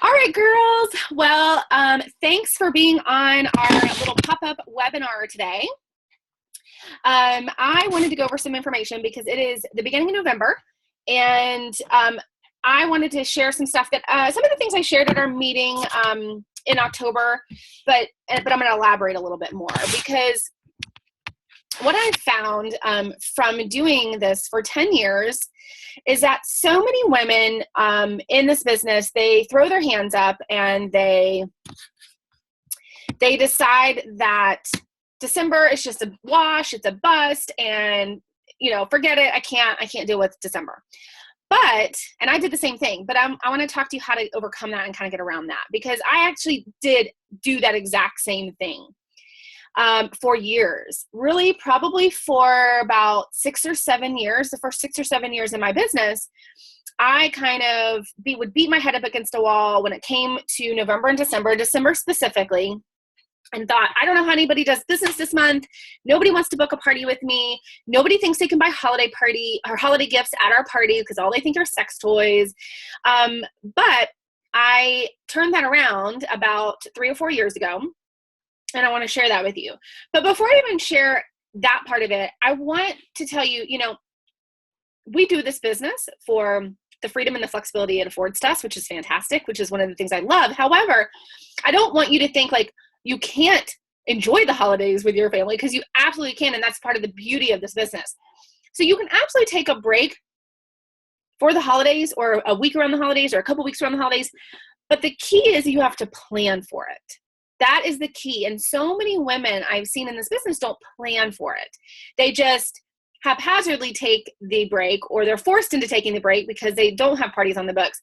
All right, girls. Well, thanks for being on our little pop-up webinar today. I wanted to go over some information because it is the beginning of November, and I wanted to share some stuff that some of the things I shared at our meeting in October, but I'm going to elaborate a little bit more because what I've found from doing this for 10 years is that so many women in this business, they throw their hands up and they decide that December is just a wash, it's a bust, and forget it. I can't deal with December. But, and I did the same thing, but I want to talk to you how to overcome that and kind of get around that, because I actually did do that exact same thing for years, really probably for about 6 or 7 years, the first 6 or 7 years in my business. I kind of would beat my head up against a wall when it came to November and December specifically, and thought, I don't know how anybody does business this month. Nobody wants to book a party with me. Nobody thinks they can buy holiday gifts at our party because all they think are sex toys. But I turned that around about 3 or 4 years ago, and I want to share that with you. But before I even share that part of it, I want to tell you, we do this business for the freedom and the flexibility it affords us, which is fantastic, which is one of the things I love. However, I don't want you to think like you can't enjoy the holidays with your family, because you absolutely can, and that's part of the beauty of this business. So you can absolutely take a break for the holidays, or a week around the holidays, or a couple weeks around the holidays, but the key is you have to plan for it. That is the key. And so many women I've seen in this business don't plan for it. They just haphazardly take the break, or they're forced into taking the break because they don't have parties on the books.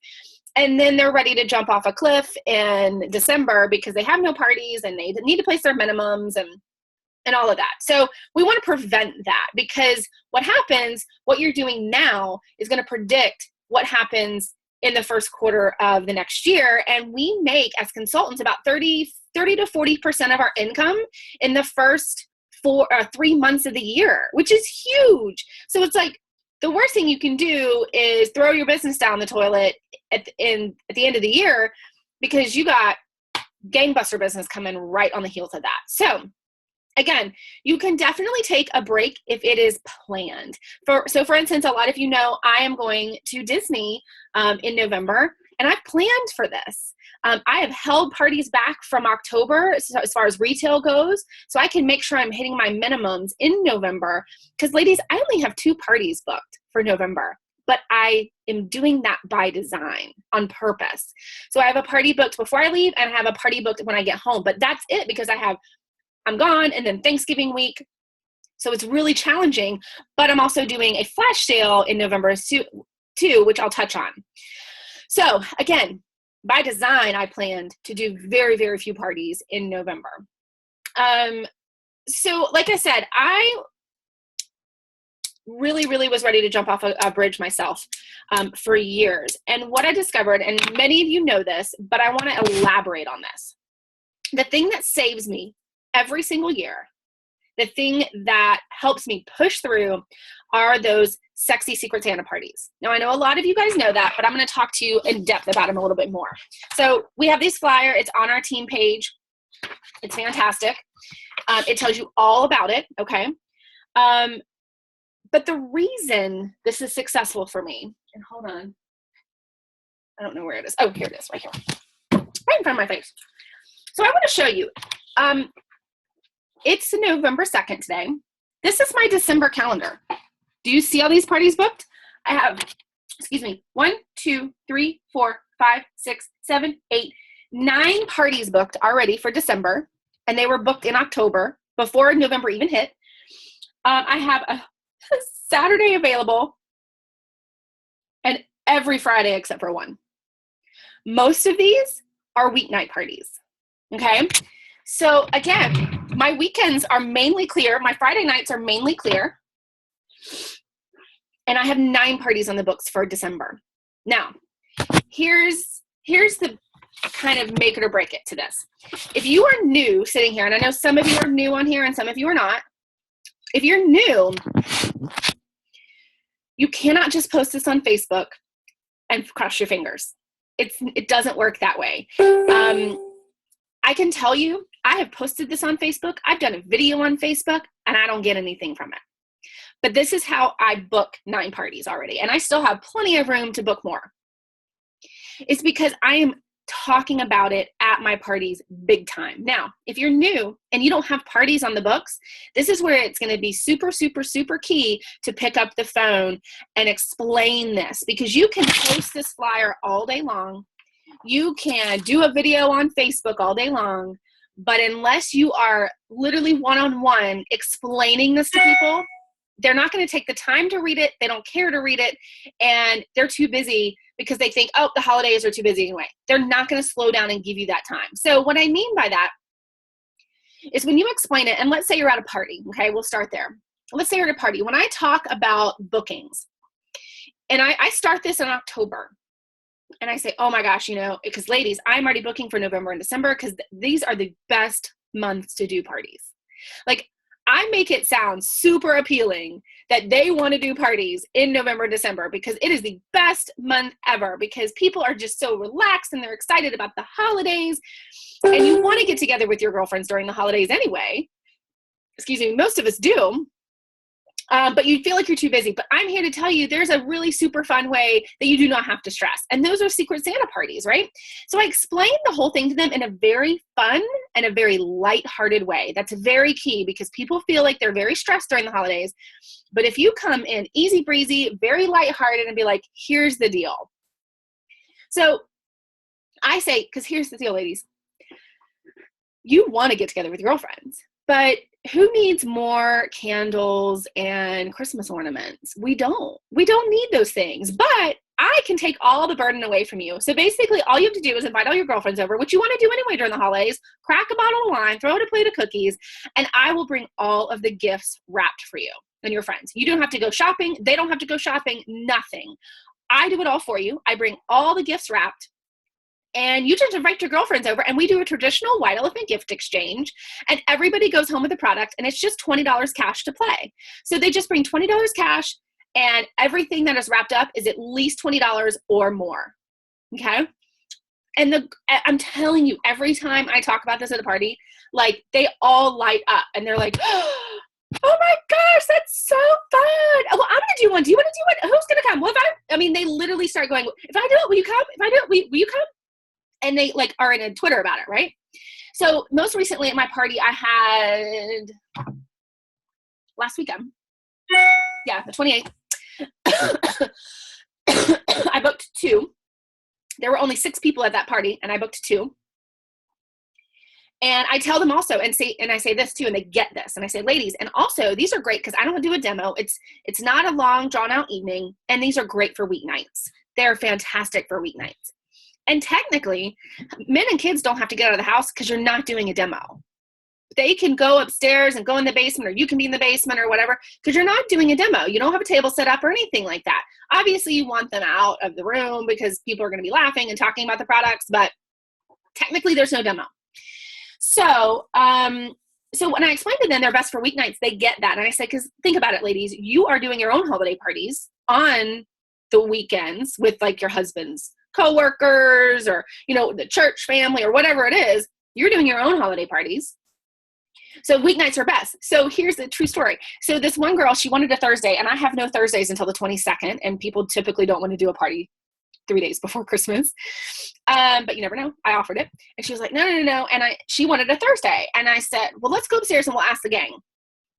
And then they're ready to jump off a cliff in December because they have no parties and they need to place their minimums and all of that. So we want to prevent that, because what you're doing now is going to predict what happens in the first quarter of the next year. And we make, as consultants, about 30 to 40% of our income in the first 3 months of the year, which is huge. So it's like the worst thing you can do is throw your business down the toilet at the end of the year, because you got gangbuster business coming right on the heels of that. So again, you can definitely take a break if it is planned. So for instance, a lot of you know I am going to Disney in November, and I've planned for this. I have held parties back from October as far as retail goes, so I can make sure I'm hitting my minimums in November. Because ladies, I only have 2 parties booked for November, but I am doing that by design, on purpose. So I have a party booked before I leave, and I have a party booked when I get home. But that's it, because I'm gone, and then Thanksgiving week. So it's really challenging, but I'm also doing a flash sale in November too, which I'll touch on. So again, by design, I planned to do very, very few parties in November. So like I said, I really, really was ready to jump off a bridge myself for years. And what I discovered, and many of you know this, but I want to elaborate on this. The thing that saves me every single year, the thing that helps me push through, are those sexy Secret Santa parties. Now, I know a lot of you guys know that, but I'm going to talk to you in depth about them a little bit more. So we have this flyer. It's on our team page. It's fantastic. It tells you all about it, okay? But the reason this is successful for me, and hold on, I don't know where it is. Oh, here it is, right here. Right in front of my face. So I want to show you. It's November 2nd today. This is my December calendar. Do you see all these parties booked? I have, 1, 2, 3, 4, 5, 6, 7, 8, 9 parties booked already for December, and they were booked in October before November even hit. I have a Saturday available, and every Friday except for one. Most of these are weeknight parties, okay? So again, my weekends are mainly clear. My Friday nights are mainly clear. And I have 9 parties on the books for December. Now, here's the kind of make it or break it to this. If you are new sitting here, and I know some of you are new on here and some of you are not. If you're new, you cannot just post this on Facebook and cross your fingers. it doesn't work that way. I can tell you, I have posted this on Facebook. I've done a video on Facebook, and I don't get anything from it. But this is how I book 9 parties already, and I still have plenty of room to book more. It's because I am talking about it at my parties big time. Now, if you're new and you don't have parties on the books, this is where it's going to be super, super, super key to pick up the phone and explain this, because you can post this flyer all day long. You can do a video on Facebook all day long, but unless you are literally one-on-one explaining this to people, they're not going to take the time to read it. They don't care to read it, and they're too busy because they think, oh, the holidays are too busy anyway. They're not going to slow down and give you that time. So what I mean by that is when you explain it, and let's say you're at a party, okay, we'll start there. Let's say you're at a party. When I talk about bookings, and I start this in October, and I say, oh my gosh, because ladies, I'm already booking for November and December because these are the best months to do parties. Like, I make it sound super appealing that they want to do parties in November, December, because it is the best month ever, because people are just so relaxed and they're excited about the holidays, and you want to get together with your girlfriends during the holidays anyway. Excuse me, most of us do. But you feel like you're too busy. But I'm here to tell you there's a really super fun way that you do not have to stress. And those are Secret Santa parties, right? So I explained the whole thing to them in a very fun and a very lighthearted way. That's very key, because people feel like they're very stressed during the holidays. But if you come in easy breezy, very lighthearted, and be like, here's the deal. So I say, because here's the deal, ladies. You want to get together with your girlfriends, but who needs more candles and Christmas ornaments? We don't need those things, but I can take all the burden away from you. So basically all you have to do is invite all your girlfriends over, which you want to do anyway during the holidays, crack a bottle of wine, throw out a plate of cookies, and I will bring all of the gifts wrapped for you and your friends. You don't have to go shopping. They don't have to go shopping, nothing. I do it all for you. I bring all the gifts wrapped. And you just invite your girlfriends over, and we do a traditional white elephant gift exchange, and everybody goes home with a product, and it's just $20 cash to play. So they just bring $20 cash, and everything that is wrapped up is at least $20 or more. Okay? And I'm telling you, every time I talk about this at a party, like, they all light up, and they're like, oh my gosh, that's so fun. Well, I'm going to do one. Do you want to do one? Who's going to come? Well, I mean, they literally start going, if I do it, will you come? If I do it, will you come? And they are in a Twitter about it, right? So most recently at my party, I had last weekend. Yeah, the 28th. I booked 2. There were only 6 people at that party, and I booked 2. And I tell them also, and I say this too, and they get this. And I say, ladies, and also these are great because I don't do a demo. It's not a long, drawn out evening, and these are great for weeknights. They're fantastic for weeknights. And technically, men and kids don't have to get out of the house because you're not doing a demo. They can go upstairs and go in the basement, or you can be in the basement or whatever, because you're not doing a demo. You don't have a table set up or anything like that. Obviously, you want them out of the room because people are going to be laughing and talking about the products, but technically there's no demo. So when I explain to them they're best for weeknights, they get that. And I say, because think about it, ladies, you are doing your own holiday parties on the weekends with like your husband's coworkers or, the church family or whatever it is. You're doing your own holiday parties. So weeknights are best. So here's the true story. So this one girl, she wanted a Thursday, and I have no Thursdays until the 22nd, and people typically don't want to do a party 3 days before Christmas. But you never know. I offered it. And she was like, no. And she wanted a Thursday. And I said, well, let's go upstairs and we'll ask the gang.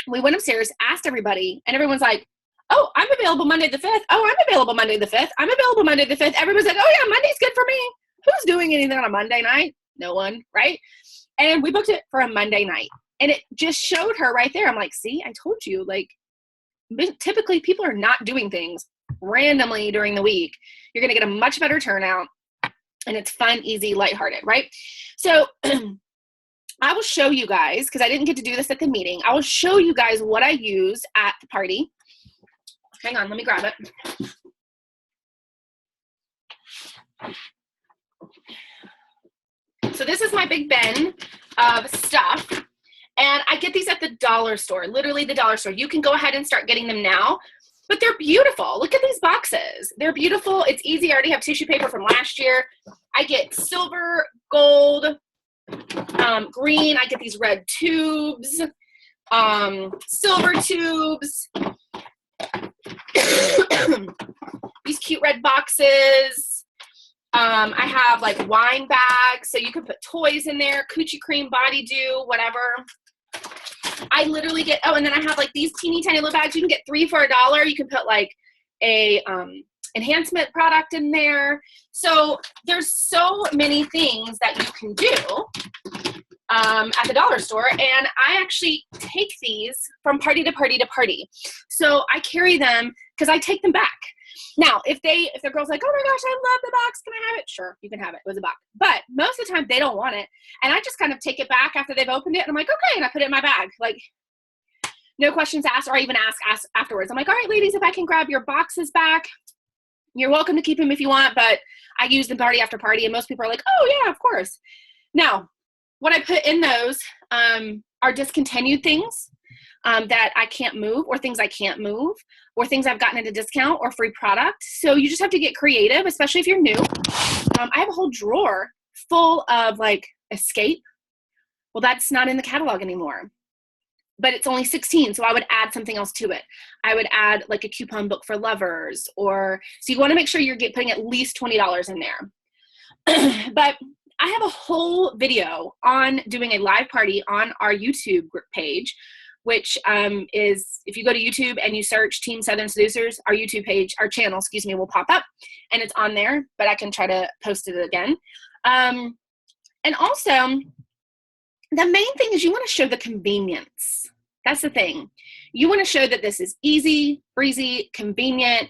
We went upstairs, asked everybody, and everyone's like, oh, I'm available Monday the 5th. Oh, I'm available Monday the 5th. I'm available Monday the 5th. Everybody's like, oh yeah, Monday's good for me. Who's doing anything on a Monday night? No one, right? And we booked it for a Monday night. And it just showed her right there. I'm like, see, I told you, like, typically people are not doing things randomly during the week. You're going to get a much better turnout, and it's fun, easy, lighthearted, right? So I will show you guys, because I didn't get to do this at the meeting. I will show you guys what I use at the party. Hang on, let me grab it. So this is my big bin of stuff. And I get these at the dollar store, literally the dollar store. You can go ahead and start getting them now. but they're beautiful. Look at these boxes. They're beautiful. It's easy. I already have tissue paper from last year. I get silver, gold, green. I get these red tubes, silver tubes, these cute red boxes. I have like wine bags, so you can put toys in there, coochie cream, body dew, whatever. I literally get, and then I have like these teeny tiny little bags. You can get 3 for $1. You can put like a enhancement product in there. So there's so many things that you can do at the dollar store. And I actually take these from party to party to party. So I carry them because I take them back. Now, if the girl's like, oh my gosh, I love the box, can I have it? Sure, you can have it. It was a box. But most of the time, they don't want it. And I just kind of take it back after they've opened it. And I'm like, okay. And I put it in my bag. Like, no questions asked, or I even ask afterwards. I'm like, all right, ladies, if I can grab your boxes back, you're welcome to keep them if you want. But I use them party after party. And most people are like, oh, yeah, of course. Now, what I put in those are discontinued things that I can't move, or things I can't move, or things I've gotten at a discount or free product. So you just have to get creative, especially if you're new. I have a whole drawer full of like Escape. Well, that's not in the catalog anymore, but it's only 16. So I would add something else to it. I would add like a coupon book for lovers, so you want to make sure you're putting at least $20 in there. But I have a whole video on doing a live party on our YouTube page, which is, if you go to YouTube and you search Team Southern Seducers, our YouTube page, our channel, will pop up, and it's on there, but I can try to post it again. And also, the main thing is you want to show the convenience. That's the thing. You want to show that this is easy, breezy, convenient,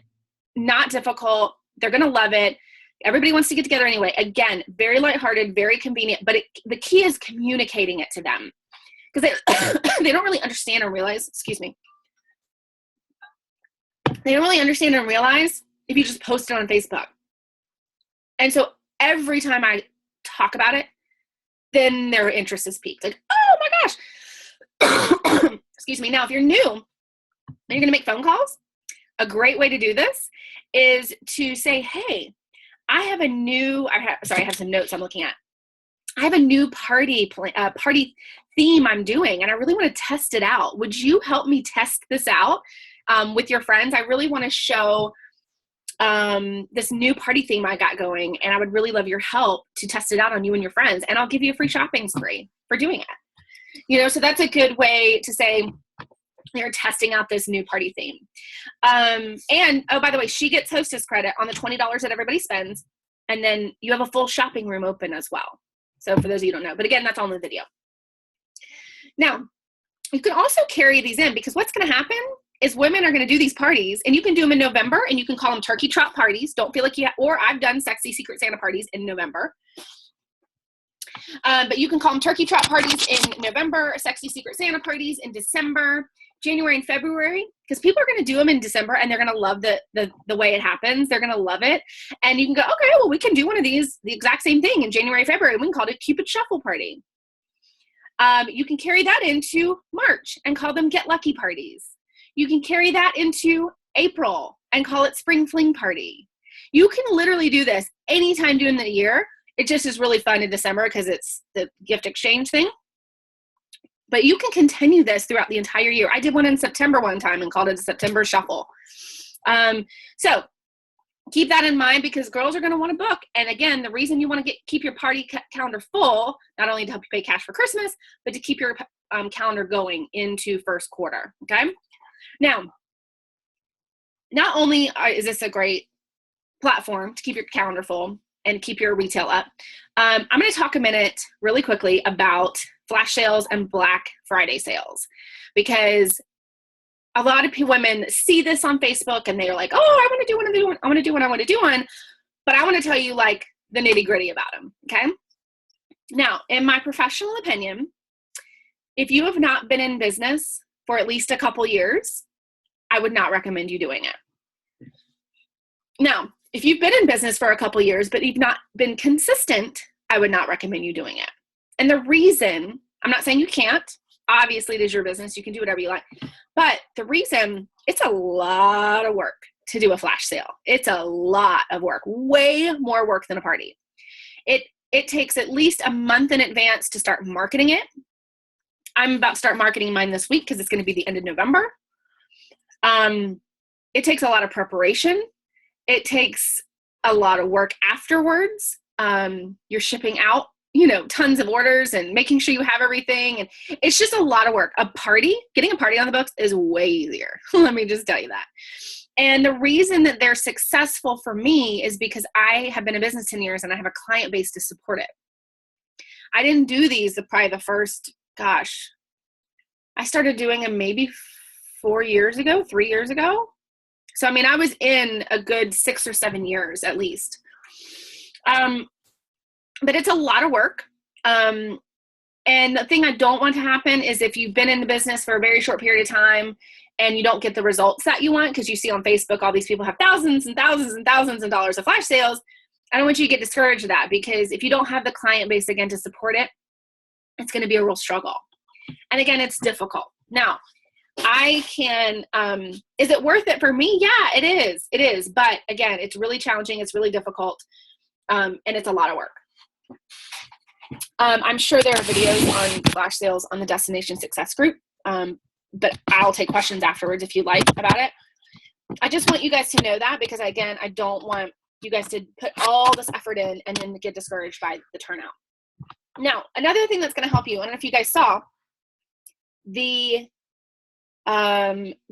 not difficult. They're going to love it. Everybody wants to get together anyway. Again, very lighthearted, very convenient, but the key is communicating it to them. Because they don't really understand and realize, they don't really understand and realize if you just post it on Facebook. And so every time I talk about it, then their interest is piqued. Like, oh my gosh. Excuse me. Now, if you're new and you're going to make phone calls, a great way to do this is to say, hey, I have some notes I'm looking at. I have a new party theme I'm doing, and I really want to test it out. Would you help me test this out with your friends? I really want to show this new party theme I got going, and I would really love your help to test it out on you and your friends, and I'll give you a free shopping spree for doing it. So that's a good way to say you're testing out this new party theme. And, oh, by the way, she gets hostess credit on the $20 that everybody spends, and then you have a full shopping room open as well. So for those of you who don't know, but again, that's all in the video. Now, you can also carry these in, because what's going to happen is women are going to do these parties, and you can do them in November, and you can call them turkey trot parties. Don't feel like or I've done sexy Secret Santa parties in November. But you can call them turkey trot parties in November, sexy Secret Santa parties in December, January, and February, because people are going to do them in December, and they're going to love the way it happens. They're going to love it. And you can go, okay, well, we can do one of these, the exact same thing in January, February. We can call it a Cupid Shuffle party. You can carry that into March and call them Get Lucky parties. You can carry that into April and call it Spring Fling party. You can literally do this anytime during the year. It just is really fun in December because it's the gift exchange thing. But you can continue this throughout the entire year. I did one in September one time and called it a September Shuffle. So keep that in mind, because girls are going to want to book. And again, the reason you want to keep your party calendar full, not only to help you pay cash for Christmas, but to keep your calendar going into first quarter. Okay. Now, not only is this a great platform to keep your calendar full and keep your retail up, I'm going to talk a minute really quickly about flash sales and Black Friday sales, because a lot of women see this on Facebook and they're like, oh, I want to do one. But I want to tell you like the nitty gritty about them. Okay. Now, in my professional opinion, if you have not been in business for at least a couple years, I would not recommend you doing it. Now, if you've been in business for a couple years, but you've not been consistent, I would not recommend you doing it. And the reason, I'm not saying you can't, Obviously, it is your business. You can do whatever you like. But the reason, it's a lot of work to do a flash sale. It's a lot of work, way more work than a party. It takes at least a month in advance to start marketing it. I'm about to start marketing mine this week because it's going to be the end of November. It takes a lot of preparation. It takes a lot of work afterwards. You're shipping out, tons of orders and making sure you have everything. And it's just a lot of work. Getting a party on the books is way easier. Let me just tell you that. And the reason that they're successful for me is because I have been in business 10 years and I have a client base to support it. I didn't do these probably the first, I started doing them maybe 3 years ago. So, I was in a good 6 or 7 years at least. But it's a lot of work. And the thing I don't want to happen is if you've been in the business for a very short period of time and you don't get the results that you want, because you see on Facebook, all these people have thousands and thousands and thousands of dollars of flash sales. I don't want you to get discouraged with that, because if you don't have the client base again to support it, it's going to be a real struggle. And again, it's difficult. Now, is it worth it for me? Yeah, it is. It is. But again, it's really challenging. It's really difficult. And it's a lot of work. I'm sure there are videos on flash sales on the Destination Success group. But I'll take questions afterwards if you like about it. I just want you guys to know that, because again, I don't want you guys to put all this effort in and then get discouraged by the turnout. Now, another thing that's going to help you, I don't know if you guys saw the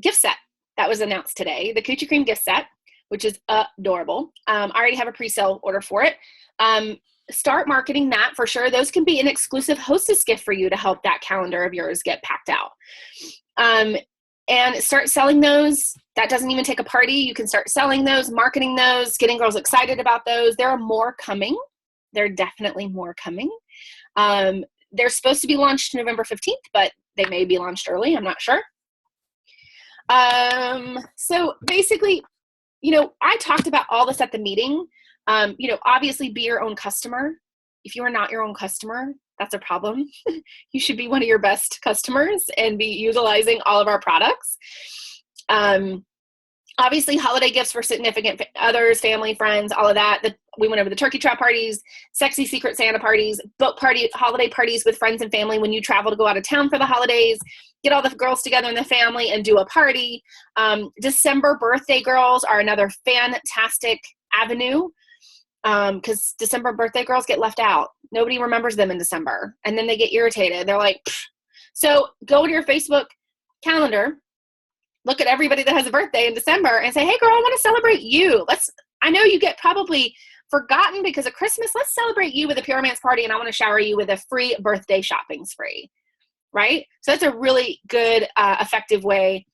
gift set that was announced today, the Coochie Cream gift set, which is adorable. I already have a pre-sale order for it. Start marketing that for sure. Those can be an exclusive hostess gift for you to help that calendar of yours get packed out. And start selling those. That doesn't even take a party. You can start selling those, marketing those, getting girls excited about those. There are more coming. There are definitely more coming. They're supposed to be launched November 15th, but they may be launched early. I'm not sure. So basically, I talked about all this at the meeting. Obviously be your own customer. If you are not your own customer, that's a problem. You should be one of your best customers and be utilizing all of our products. Obviously holiday gifts for significant others, family, friends, all of that. We went over the turkey trap parties, sexy secret Santa parties, book party, holiday parties with friends and family when you travel to go out of town for the holidays. Get all the girls together in the family and do a party. December birthday girls are another fantastic avenue, because December birthday girls get left out. Nobody remembers them in December, and then they get irritated. They're like, pfft. So go to your Facebook calendar, look at everybody that has a birthday in December and say, hey girl, I want to celebrate you. I know you get probably forgotten because of Christmas. Let's celebrate you with a Pure Romance party, and I want to shower you with a free birthday shopping spree, right? So that's a really good, effective way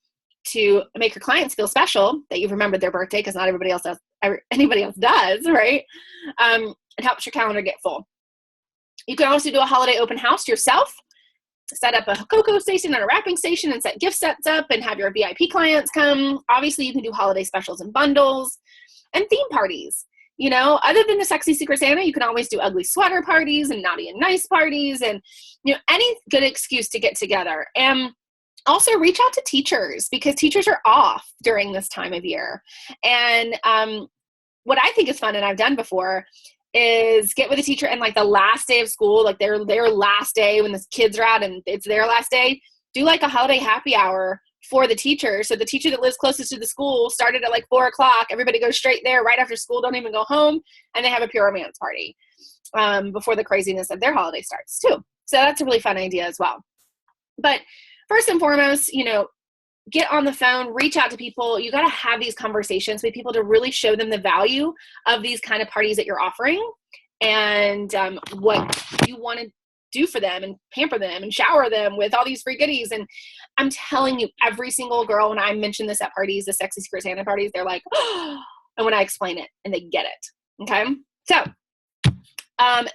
to make your clients feel special that you've remembered their birthday, because not anybody else does, right? It helps your calendar get full. You can also do a holiday open house yourself. Set up a cocoa station and a wrapping station and set gift sets up and have your VIP clients come. Obviously, you can do holiday specials and bundles and theme parties. Other than the sexy secret Santa, you can always do ugly sweater parties and naughty and nice parties, and any good excuse to get together. And also reach out to teachers, because teachers are off during this time of year. And what I think is fun, and I've done before, is get with a teacher and like the last day of school, like their last day when the kids are out and it's their last day, do like a holiday happy hour for the teacher. So the teacher that lives closest to the school started at like 4:00. Everybody goes straight there right after school, don't even go home, and they have a Pure Romance party before the craziness of their holiday starts too. So that's a really fun idea as well. But first and foremost, get on the phone, reach out to people. You got to have these conversations with people to really show them the value of these kind of parties that you're offering, and what you want to do for them and pamper them and shower them with all these free goodies. And I'm telling you, every single girl, when I mention this at parties, the sexy secret Santa parties, they're like, oh, and when I explain it and they get it. Okay. So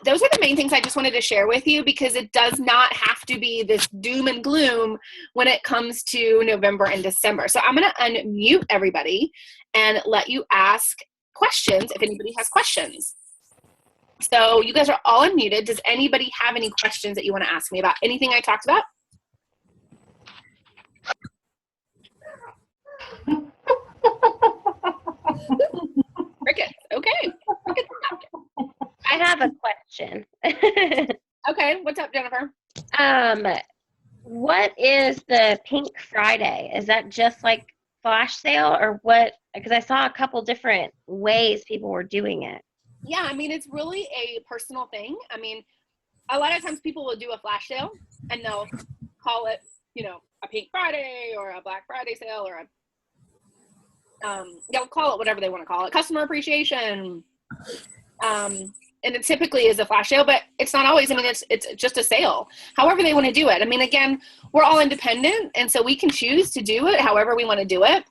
those are the main things I just wanted to share with you, because it does not have to be this doom and gloom when it comes to November and December. So I'm going to unmute everybody and let you ask questions if anybody has questions. So you guys are all unmuted. Does anybody have any questions that you want to ask me about anything I talked about? Crickets. Okay. Crickets. I have a question. Okay. What's up, Jennifer? What is the Pink Friday? Is that just like flash sale or what? Because I saw a couple different ways people were doing it. Yeah, I mean, it's really a personal thing. I mean, a lot of times people will do a flash sale and they'll call it, you know, a Pink Friday or a Black Friday sale or they'll call it whatever they want to call it, customer appreciation. And it typically is a flash sale, but it's not always. I mean, it's just a sale, however they want to do it. I mean, again, we're all independent, and so we can choose to do it however we want to do it.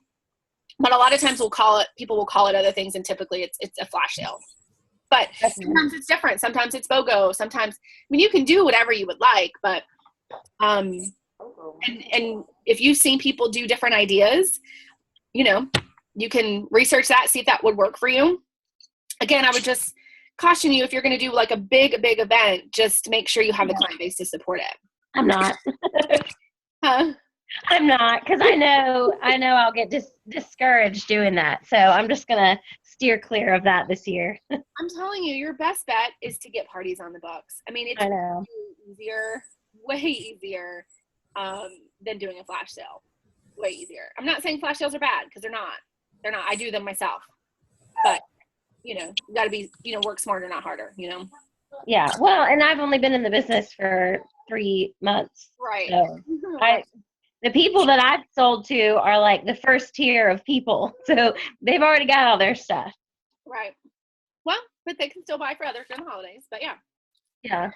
But a lot of times people will call it other things, and typically it's a flash sale. But sometimes it's different. Sometimes it's BOGO. Sometimes, I mean, you can do whatever you would like, but and if you've seen people do different ideas, you know, you can research that, see if that would work for you. Again, I would just caution you, if you're going to do like a big event, just make sure you have the client base to support it. I'm not. Huh? I'm not, because I know I'll get discouraged doing that. So I'm just going to steer clear of that this year. I'm telling you, your best bet is to get parties on the books. I mean, it's way easier than doing a flash sale. Way easier. I'm not saying flash sales are bad, because they're not. They're not. I do them myself. But you know, you got to be, you know, work smarter, not harder, you know? Yeah. Well, and I've only been in the business for 3 months. Right. So the people that I've sold to are like the first tier of people. So they've already got all their stuff. Right. Well, but they can still buy for others during the holidays, but yeah. Yeah.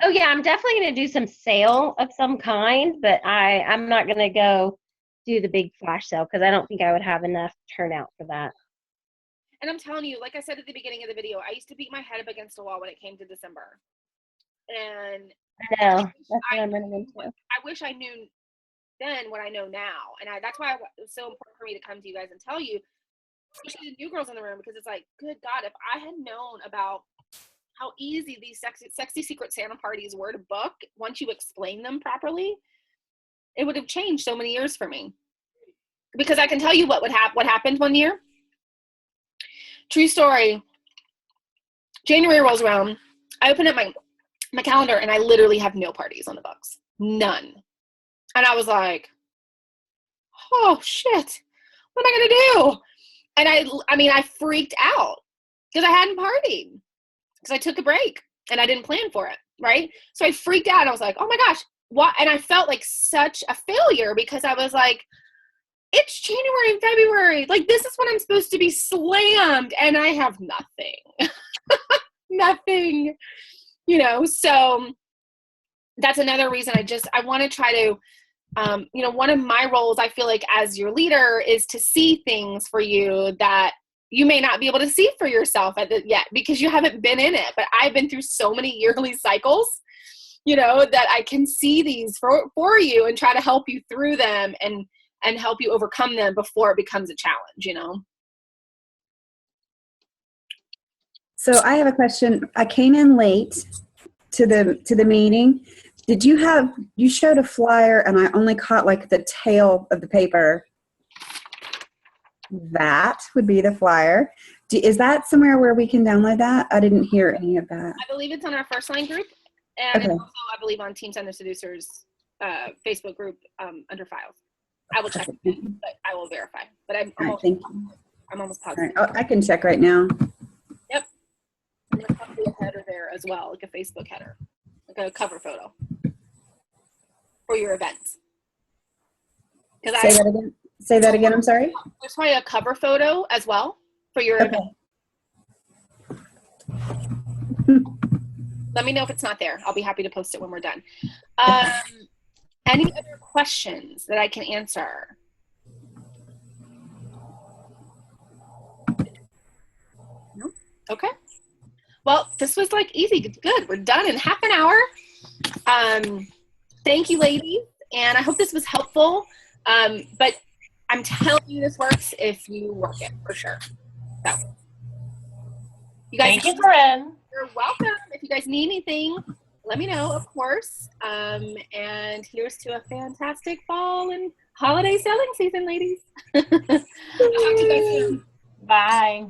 Oh yeah, I'm definitely going to do some sale of some kind, but I'm not going to go do the big flash sale because I don't think I would have enough turnout for that. And I'm telling you, like I said at the beginning of the video, I used to beat my head up against a wall when it came to December. And I know. That's what I'm running into. I wish I knew then what I know now. And that's why it's so important for me to come to you guys and tell you, especially the new girls in the room, because it's like, good God, if I had known about how easy these sexy secret Santa parties were to book once you explain them properly, it would have changed so many years for me. Because I can tell you what happened one year. True story. January rolls around. I open up my calendar and I literally have no parties on the books. None. And I was like, oh shit, what am I gonna do? And I mean, I freaked out because I hadn't partied because I took a break and I didn't plan for it, right? So I freaked out. I was like, oh my gosh, what? And I felt like such a failure because I was like, it's January and February. Like, this is when I'm supposed to be slammed, and I have nothing. Nothing, you know. So that's another reason I want to try to, you know, one of my roles, I feel like, as your leader is to see things for you that you may not be able to see for yourself yet because you haven't been in it. But I've been through so many yearly cycles, you know, that I can see these for you and try to help you through them and help you overcome them before it becomes a challenge, you know? So I have a question. I came in late to the meeting. Did you showed a flyer and I only caught like the tail of the paper. That would be the flyer. Is that somewhere where we can download that? I didn't hear any of that. I believe it's on our First Line group. And Okay. It's also, I believe, on Team Center Seducers Facebook group under files. I will check, but I will verify. But I'm almost positive. Right. I can check right now. Yep. And there's probably a header there as well, like a Facebook header, like a cover photo for your events. Say that again. I'm sorry. There's probably a cover photo as well for your event. Let me know if it's not there. I'll be happy to post it when we're done. Any other questions that I can answer? No? Okay. Well, this was like easy. Good. We're done in half an hour. Thank you, ladies. And I hope this was helpful. But I'm telling you this works if you work it, for sure. So, you guys, thank you, Corinne. You're welcome. If you guys need anything, let me know, of course. And here's to a fantastic fall and holiday selling season, ladies. I'll talk to you guys soon. Bye.